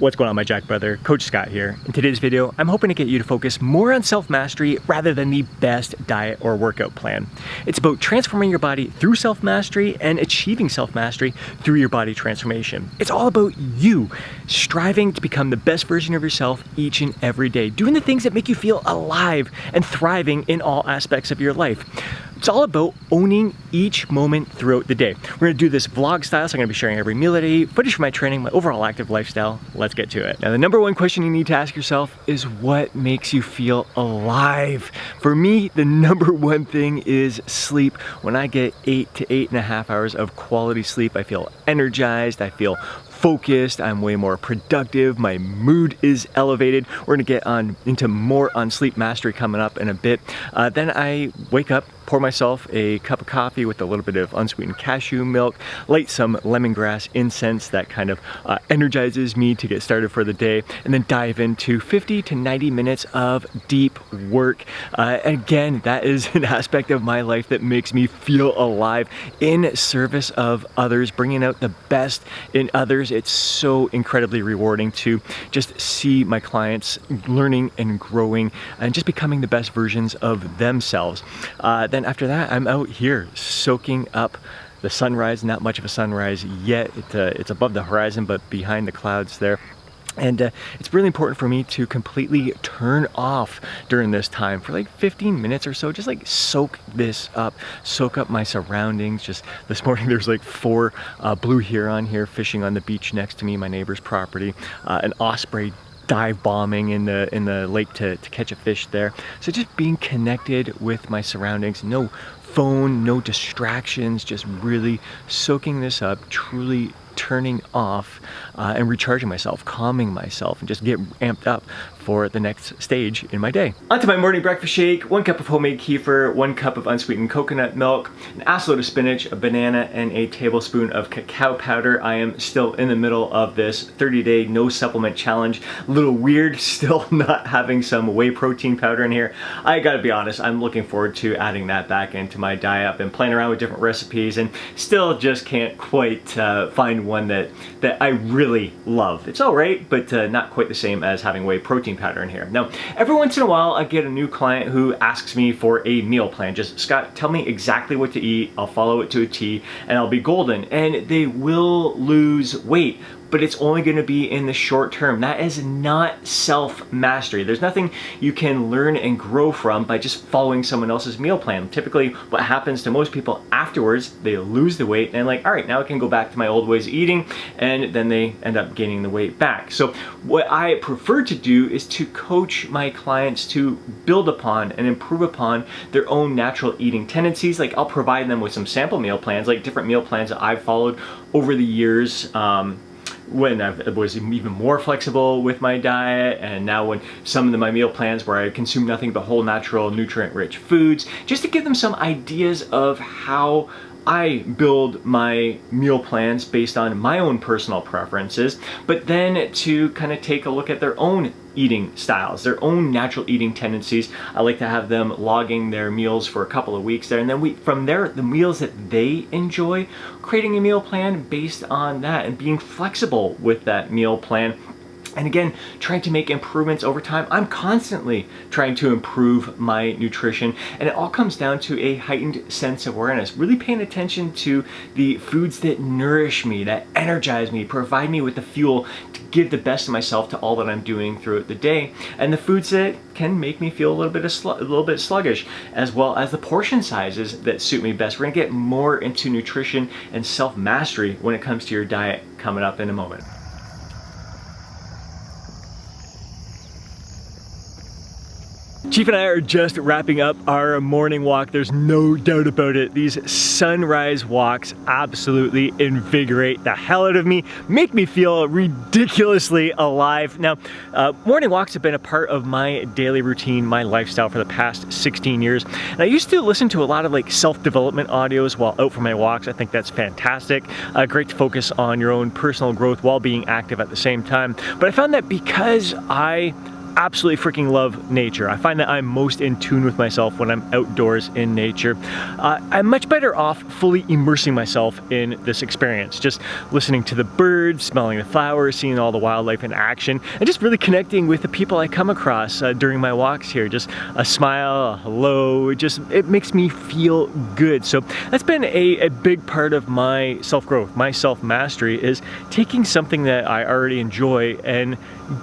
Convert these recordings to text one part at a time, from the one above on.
What's going on, my Jack brother? Coach Scott here. In today's video, I'm hoping to get you to focus more on self-mastery rather than the best diet or workout plan. It's about transforming your body through self-mastery and achieving self-mastery through your body transformation. It's all about you striving to become the best version of yourself each and every day, doing the things that make you feel alive and thriving in all aspects of your life. It's all about owning each moment throughout the day. We're gonna do this vlog style, so I'm gonna be sharing every meal that I eat, footage from my training, my overall active lifestyle. Let's get to it. Now, the number one question you need to ask yourself is what makes you feel alive? For me, the number one thing is sleep. When I get 8 to 8.5 hours of quality sleep, I feel energized, I feel focused, I'm way more productive, my mood is elevated. We're gonna get into more on sleep mastery coming up in a bit. Then I wake up, pour myself a cup of coffee with a little bit of unsweetened cashew milk, light some lemongrass incense that kind of energizes me to get started for the day, and then dive into 50 to 90 minutes of deep work. Again, that is an aspect of my life that makes me feel alive in service of others, bringing out the best in others. It's so incredibly rewarding to just see my clients learning and growing and just becoming the best versions of themselves. Then after that, I'm out here soaking up the sunrise. Not much of a sunrise yet. It's above the horizon, but behind the clouds there. And it's really important for me to completely turn off during this time for like 15 minutes or so, just like soak this up, soak up my surroundings. Just this morning, there's like 4 blue heron here fishing on the beach next to me, my neighbor's property, an osprey dive bombing in the lake to catch a fish there. So just being connected with my surroundings, no phone, no distractions, just really soaking this up, truly turning off and recharging myself, calming myself, and just get amped up for the next stage in my day. Onto my morning breakfast shake: 1 cup of homemade kefir, 1 cup of unsweetened coconut milk, an assload of spinach, a banana, and a tablespoon of cacao powder. I am still in the middle of this 30-day no supplement challenge. A little weird still not having some whey protein powder in here. I gotta be honest, I'm looking forward to adding that back into my diet. I've been playing around with different recipes and still just can't quite find one that I really love. It's all right, but not quite the same as having whey protein powder in here. Now, every once in a while, I get a new client who asks me for a meal plan. Just, Scott, tell me exactly what to eat. I'll follow it to a T, and I'll be golden. And they will lose weight, but it's only going to be in the short term. That is not self-mastery. There's nothing you can learn and grow from by just following someone else's meal plan. Typically, what happens to most people afterwards, they lose the weight and like, all right, now I can go back to my old ways of eating, and then they end up gaining the weight back. So what I prefer to do is to coach my clients to build upon and improve upon their own natural eating tendencies. Like, I'll provide them with some sample meal plans, like different meal plans that I've followed over the years, when I was even more flexible with my diet, and now when some of my meal plans where I consume nothing but whole, natural, nutrient-rich foods, just to give them some ideas of how I build my meal plans based on my own personal preferences, but then to kind of take a look at their own eating styles, their own natural eating tendencies. I like to have them logging their meals for a couple of weeks there, and then from there, the meals that they enjoy, creating a meal plan based on that and being flexible with that meal plan. And again, trying to make improvements over time. I'm constantly trying to improve my nutrition, and it all comes down to a heightened sense of awareness, really paying attention to the foods that nourish me, that energize me, provide me with the fuel to give the best of myself to all that I'm doing throughout the day, and the foods that can make me feel a little bit sluggish, as well as the portion sizes that suit me best. We're gonna get more into nutrition and self-mastery when it comes to your diet coming up in a moment. Chief and I are just wrapping up our morning walk. There's no doubt about it. These sunrise walks absolutely invigorate the hell out of me, make me feel ridiculously alive. Now, morning walks have been a part of my daily routine, my lifestyle for the past 16 years. And I used to listen to a lot of like self-development audios while out for my walks. I think that's fantastic. Great to focus on your own personal growth while being active at the same time. But I found that because I absolutely freaking love nature. I find that I'm most in tune with myself when I'm outdoors in nature. I'm much better off fully immersing myself in this experience, just listening to the birds, smelling the flowers, seeing all the wildlife in action, and just really connecting with the people I come across during my walks here. Just a smile, a hello, it makes me feel good. So that's been a big part of my self-growth, my self-mastery, is taking something that I already enjoy and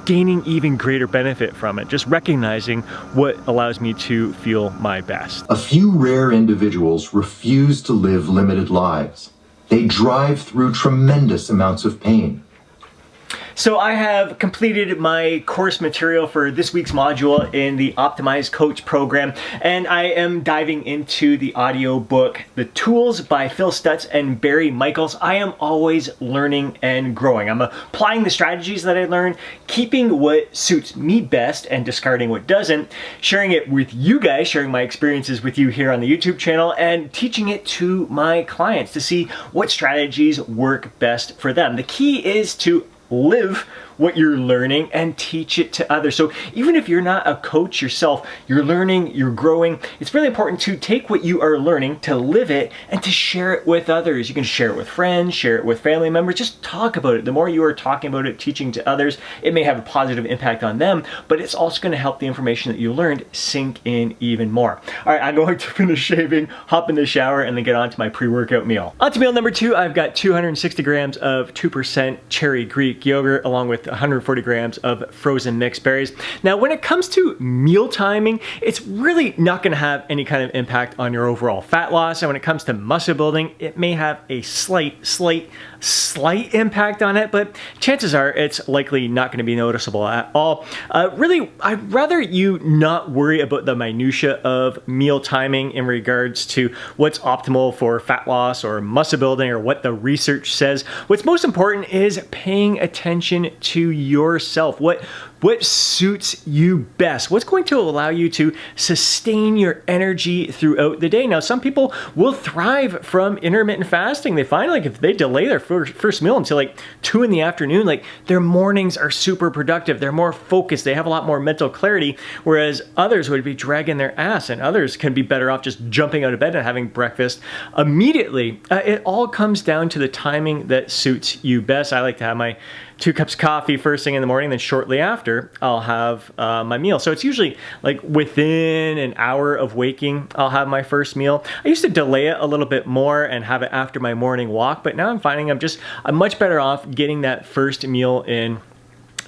gaining even greater benefit from it, just recognizing what allows me to feel my best. A few rare individuals refuse to live limited lives. They drive through tremendous amounts of pain. So I have completed my course material for this week's module in the Optimized Coach program, and I am diving into the audio book, The Tools by Phil Stutz and Barry Michaels. I am always learning and growing. I'm applying the strategies that I learned, keeping what suits me best and discarding what doesn't, sharing it with you guys, sharing my experiences with you here on the YouTube channel, and teaching it to my clients to see what strategies work best for them. The key is to live what you're learning and teach it to others. So even if you're not a coach yourself, you're learning, you're growing, it's really important to take what you are learning, to live it, and to share it with others. You can share it with friends, share it with family members, just talk about it. The more you are talking about it, teaching to others, it may have a positive impact on them, but it's also going to help the information that you learned sink in even more. All right, I'm going to finish shaving, hop in the shower, and then get on to my pre-workout meal. On to meal number 2, I've got 260 grams of 2% cherry Greek yogurt, along with 140 grams of frozen mixed berries. Now, when it comes to meal timing, it's really not going to have any kind of impact on your overall fat loss. And when it comes to muscle building, it may have a slight impact on it, but chances are it's likely not going to be noticeable at all. Really, I'd rather you not worry about the minutia of meal timing in regards to what's optimal for fat loss or muscle building or what the research says. What's most important is paying attention to yourself. What suits you best? What's going to allow you to sustain your energy throughout the day? Now, some people will thrive from intermittent fasting. They find like if they delay their first meal until like 2 in the afternoon, like their mornings are super productive. They're more focused. They have a lot more mental clarity, whereas others would be dragging their ass, and others can be better off just jumping out of bed and having breakfast immediately. It all comes down to the timing that suits you best. I like to have my 2 cups of coffee first thing in the morning, then shortly after I'll have my meal. So it's usually like within an hour of waking, I'll have my first meal. I used to delay it a little bit more and have it after my morning walk, but now I'm finding I'm much better off getting that first meal in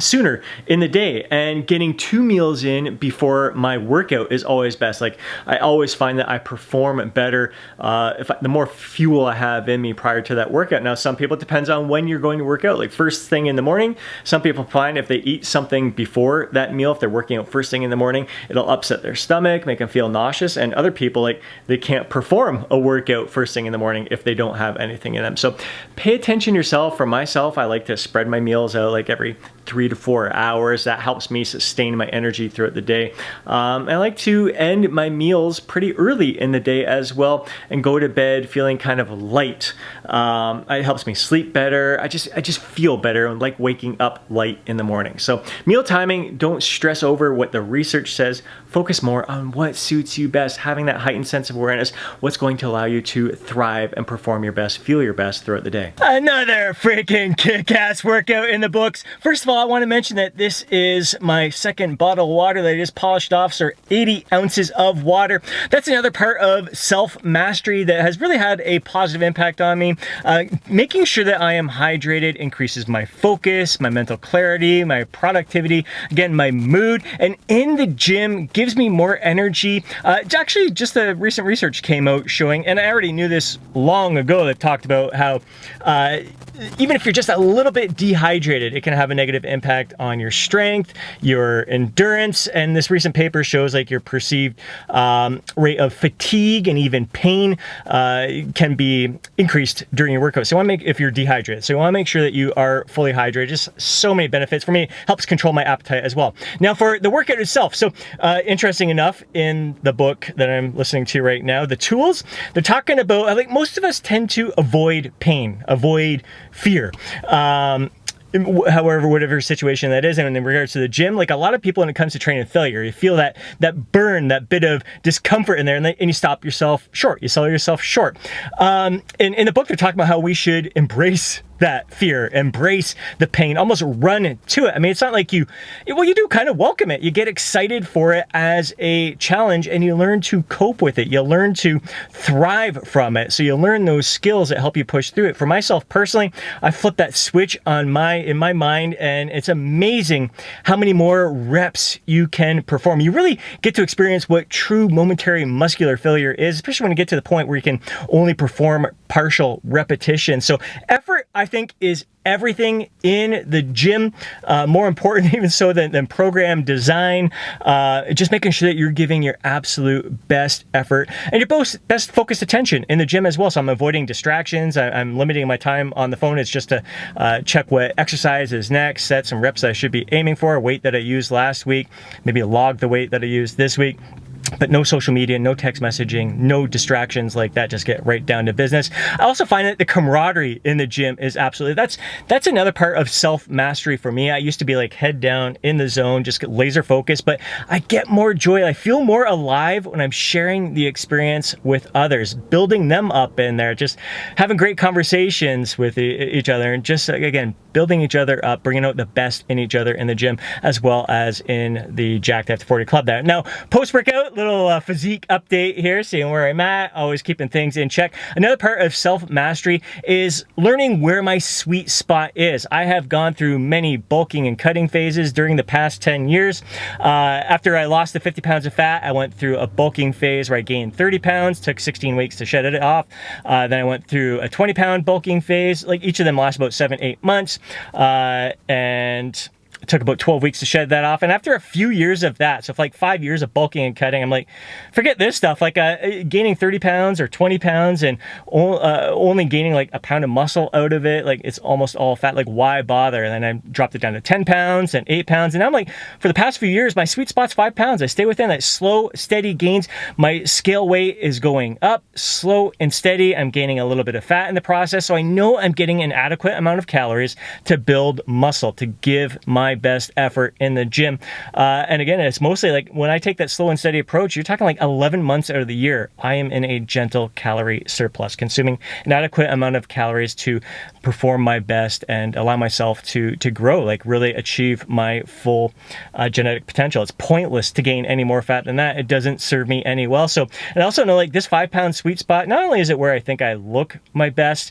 sooner in the day, and getting 2 meals in before my workout is always best. Like I always find that I perform better the more fuel I have in me prior to that workout. Now, some people, it depends on when you're going to work out. Like first thing in the morning, some people find if they eat something before that meal, if they're working out first thing in the morning, it'll upset their stomach, make them feel nauseous. And other people, like they can't perform a workout first thing in the morning if they don't have anything in them. So pay attention yourself. For myself, I like to spread my meals out like every 3 to 4 hours. That helps me sustain my energy throughout the day. I like to end my meals pretty early in the day as well and go to bed feeling kind of light. It helps me sleep better. I just feel better and like waking up light in the morning. So meal timing, don't stress over what the research says. Focus more on what suits you best, having that heightened sense of awareness, what's going to allow you to thrive and perform your best, feel your best throughout the day. Another freaking kick-ass workout in the books. First of all, I want to mention that this is my second bottle of water that I just polished off, so 80 ounces of water. That's another part of self-mastery that has really had a positive impact on me. Making sure that I am hydrated increases my focus, my mental clarity, my productivity, again, my mood, and in the gym gives me more energy. Actually, just the recent research came out showing, and I already knew this long ago, that talked about how even if you're just a little bit dehydrated, it can have a negative impact on your strength, your endurance, and this recent paper shows like your perceived rate of fatigue and even pain can be increased during your workout. So if you're dehydrated, so you want to make sure that you are fully hydrated. Just so many benefits. For me, it helps control my appetite as well. Now for the workout itself, so interesting enough, in the book that I'm listening to right now, The Tools, they're talking about, I think most of us tend to avoid pain, avoid fear. however, whatever situation that is. And in regards to the gym, like a lot of people, when it comes to training failure, you feel that burn, that bit of discomfort in there, and you stop yourself short. You sell yourself short. In the book, they're talking about how we should embrace that fear, embrace the pain, almost run to it. I mean, it's not like you do kind of welcome it. You get excited for it as a challenge, and you learn to cope with it. You learn to thrive from it. So you learn those skills that help you push through it. For myself personally, I flipped that switch in my mind, and it's amazing how many more reps you can perform. You really get to experience what true momentary muscular failure is, especially when you get to the point where you can only perform partial repetition. So effort, I think, is everything in the gym, more important even so than program design. Just making sure that you're giving your absolute best effort and your best focused attention in the gym as well. So I'm avoiding distractions. I'm limiting my time on the phone. It's just to check what exercise is next, set some reps that I should be aiming for, weight that I used last week, maybe log the weight that I used this week. But no social media, no text messaging, no distractions like that. Just get right down to business. I also find that the camaraderie in the gym is absolutely, that's another part of self-mastery for me. I used to be like head down in the zone, just laser focused, but I get more joy. I feel more alive when I'm sharing the experience with others, building them up in there, just having great conversations with each other, and just, again, building each other up, bringing out the best in each other in the gym, as well as in the Jacked After 40 Club there. Now, post-workout, little physique update here, seeing where I'm at, always keeping things in check. Another part of self-mastery is learning where my sweet spot is. I have gone through many bulking and cutting phases during the past 10 years. After I lost the 50 pounds of fat, I went through a bulking phase where I gained 30 pounds, took 16 weeks to shed it off. Then I went through a 20-pound bulking phase. Like, each of them lasts about 7-8 months. And it took about 12 weeks to shed that off. And after a few years of that, so for like 5 years of bulking and cutting, I'm like, forget this stuff. Like gaining 30 pounds or 20 pounds and only gaining like a pound of muscle out of it. Like, it's almost all fat. Like, why bother? And then I dropped it down to 10 pounds and 8 pounds. And now I'm like, for the past few years, my sweet spot's 5 pounds. I stay within that slow, steady gains. My scale weight is going up, slow and steady. I'm gaining a little bit of fat in the process. So I know I'm getting an adequate amount of calories to build muscle, to give my best effort in the gym. And again, it's mostly like when I take that slow and steady approach, you're talking like 11 months out of the year, I am in a gentle calorie surplus, consuming an adequate amount of calories to perform my best and allow myself to grow, like really achieve my full genetic potential. It's pointless to gain any more fat than that. It doesn't serve me any well. So, and I also know, like, this 5 pound sweet spot, not only is it where I think I look my best,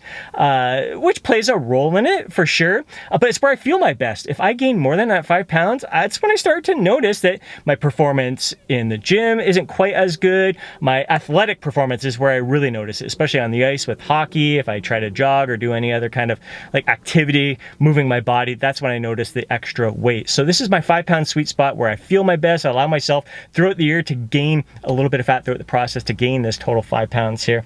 which plays a role in it for sure, but it's where I feel my best. If I gain more than that 5 pounds, that's when I start to notice that my performance in the gym isn't quite as good. My athletic performance is where I really notice it, especially on the ice with hockey. If I try to jog or do any other kind of like activity, moving my body, that's when I notice the extra weight. So this is my 5 pound sweet spot where I feel my best. I allow myself throughout the year to gain a little bit of fat throughout the process to gain this total 5 pounds here.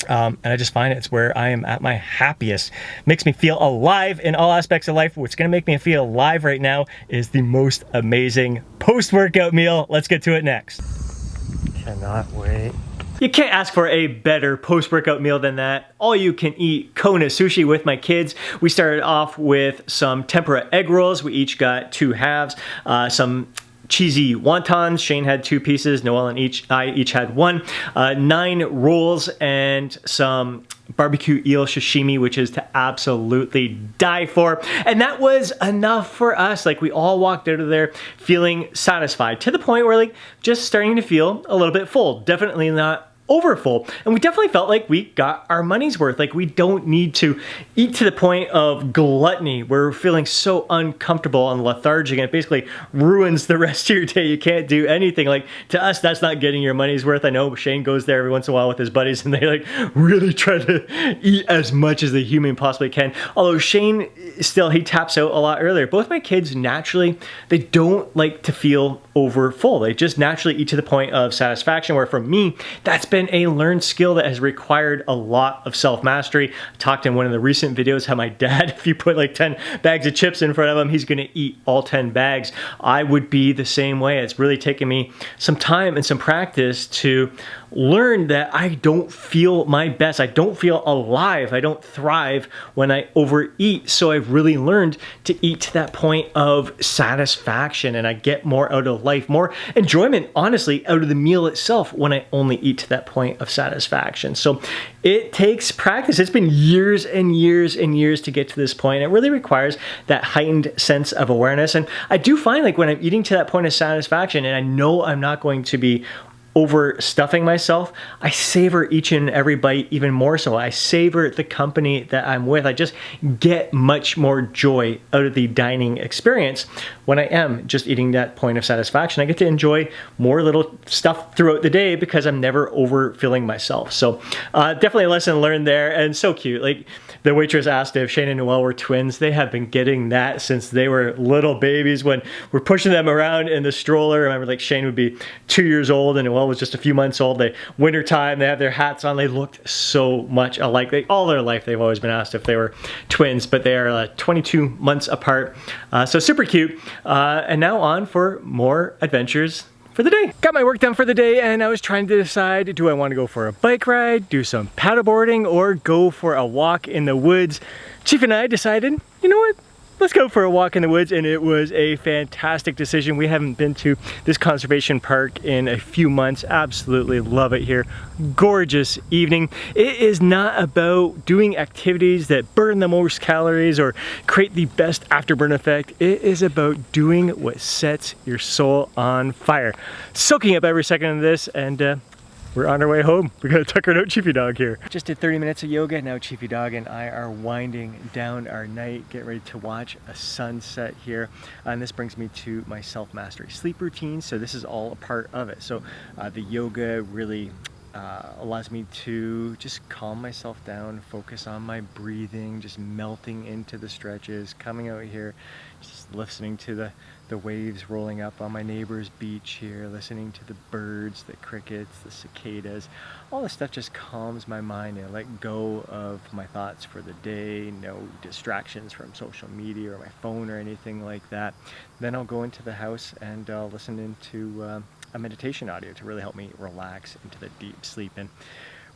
And I just find it's where I am at my happiest. Makes me feel alive in all aspects of life. What's going to make me feel alive right now is the most amazing post-workout meal. Let's get to it next. Cannot wait. You can't ask for a better post-workout meal than that. All you can eat Kona sushi with my kids. We started off with some tempura egg rolls. We each got 2 halves, some cheesy wontons. Shane had 2 pieces. Noelle and I each had 1. 9 rolls and some barbecue eel sashimi, which is to absolutely die for. And that was enough for us. Like, we all walked out of there feeling satisfied, to the point where, like, just starting to feel a little bit full. Definitely not over full. And we definitely felt like we got our money's worth. Like, we don't need to eat to the point of gluttony. We're feeling so uncomfortable and lethargic, and it basically ruins the rest of your day. You can't do anything. Like, to us, that's not getting your money's worth. I know Shane goes there every once in a while with his buddies, and they like really try to eat as much as the human possibly can. Although Shane still, he taps out a lot earlier. Both my kids naturally, they don't like to feel over full. They just naturally eat to the point of satisfaction, where for me, that's been a learned skill that has required a lot of self-mastery. I talked in one of the recent videos how my dad, if you put like 10 bags of chips in front of him, he's gonna eat all 10 bags. I would be the same way. It's really taken me some time and some practice to learn that I don't feel my best. I don't feel alive. I don't thrive when I overeat. So I've really learned to eat to that point of satisfaction, and I get more out of life, more enjoyment, honestly, out of the meal itself when I only eat to that point of satisfaction. So it takes practice. It's been years and years and years to get to this point. It really requires that heightened sense of awareness. And I do find like when I'm eating to that point of satisfaction and I know I'm not going to be overstuffing myself, I savor each and every bite even more so. I savor the company that I'm with. I just get much more joy out of the dining experience when I am just eating that point of satisfaction. I get to enjoy more little stuff throughout the day because I'm never overfilling myself. So definitely a lesson learned there, and so cute. Like the waitress asked if Shane and Noelle were twins. They have been getting that since they were little babies when we're pushing them around in the stroller. I remember like Shane would be 2 years old and Noelle was just a few months old. They winter time, they have their hats on. They looked so much alike. All their life they've always been asked if they were twins, but they are 22 months apart. So super cute. And now on for more adventures for the day. Got my work done for the day, and I was trying to decide, do I want to go for a bike ride, do some paddleboarding, or go for a walk in the woods? Chief and I decided, you know what? Let's go for a walk in the woods, and it was a fantastic decision. We haven't been to this conservation park in a few months. Absolutely love it here. Gorgeous evening. It is not about doing activities that burn the most calories or create the best afterburn effect. It is about doing what sets your soul on fire. Soaking up every second of this, and we're on our way home. We got a tuckered out Chiefy dog here. Just did 30 minutes of yoga. Now Chiefy dog and I are winding down our night, getting ready to watch a sunset here. And this brings me to my self-mastery sleep routine. So this is all a part of it. So the yoga really allows me to just calm myself down, focus on my breathing, just melting into the stretches, coming out here, just listening to the waves rolling up on my neighbor's beach here, listening to the birds, the crickets, the cicadas. All this stuff just calms my mind and I let go of my thoughts for the day, no distractions from social media or my phone or anything like that. Then I'll go into the house and listen into a meditation audio to really help me relax into the deep sleep and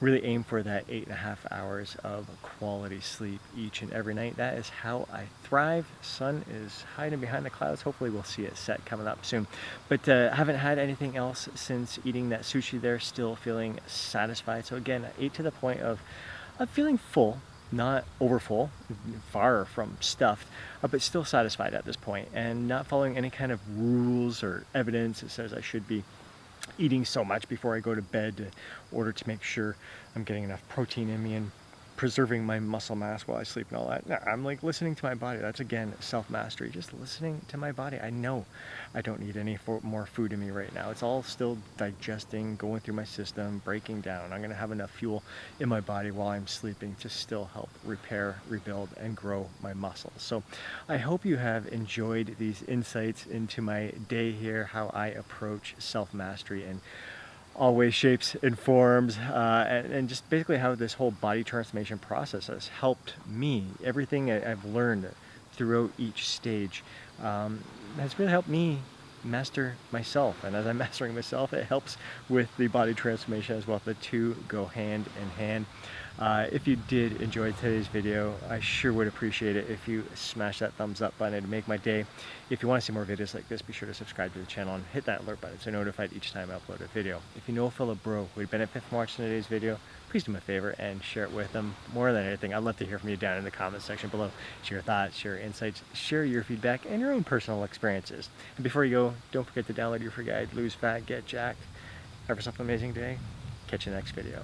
really aim for that 8.5 hours of quality sleep each and every night. That is how I thrive. Sun is hiding behind the clouds. Hopefully we'll see it set coming up soon. But I haven't had anything else since eating that sushi there, still feeling satisfied. So again, I ate to the point of feeling full, not overfull, far from stuffed, but still satisfied at this point and not following any kind of rules or evidence that says I should be eating so much before I go to bed in order to make sure I'm getting enough protein in me and preserving my muscle mass while I sleep and all that. No, I'm like listening to my body. That's again self-mastery, just listening to my body. I know I don't need any more food in me right now. It's all still digesting, going through my system, breaking down. I'm gonna have enough fuel in my body while I'm sleeping to still help repair, rebuild, and grow my muscles. So I hope you have enjoyed these insights into my day here, how I approach self-mastery and always shapes and forms, and just basically how this whole body transformation process has helped me. Everything I've learned throughout each stage has really helped me master myself, and as I'm mastering myself, it helps with the body transformation as well. The two go hand in hand. If you did enjoy today's video, I sure would appreciate it if you smash that thumbs up button. It'd make my day. If you want to see more videos like this, be sure to subscribe to the channel and hit that alert button so you're notified each time I upload a video. If you know a fellow bro who would benefit from watching today's video, please do me a favor and share it with them. More than anything, I'd love to hear from you down in the comments section below. Share your thoughts, share your insights, share your feedback, and your own personal experiences. And before you go, don't forget to download your free guide, Lose Fat, Get Jacked. Have yourself an amazing day. Catch you next video.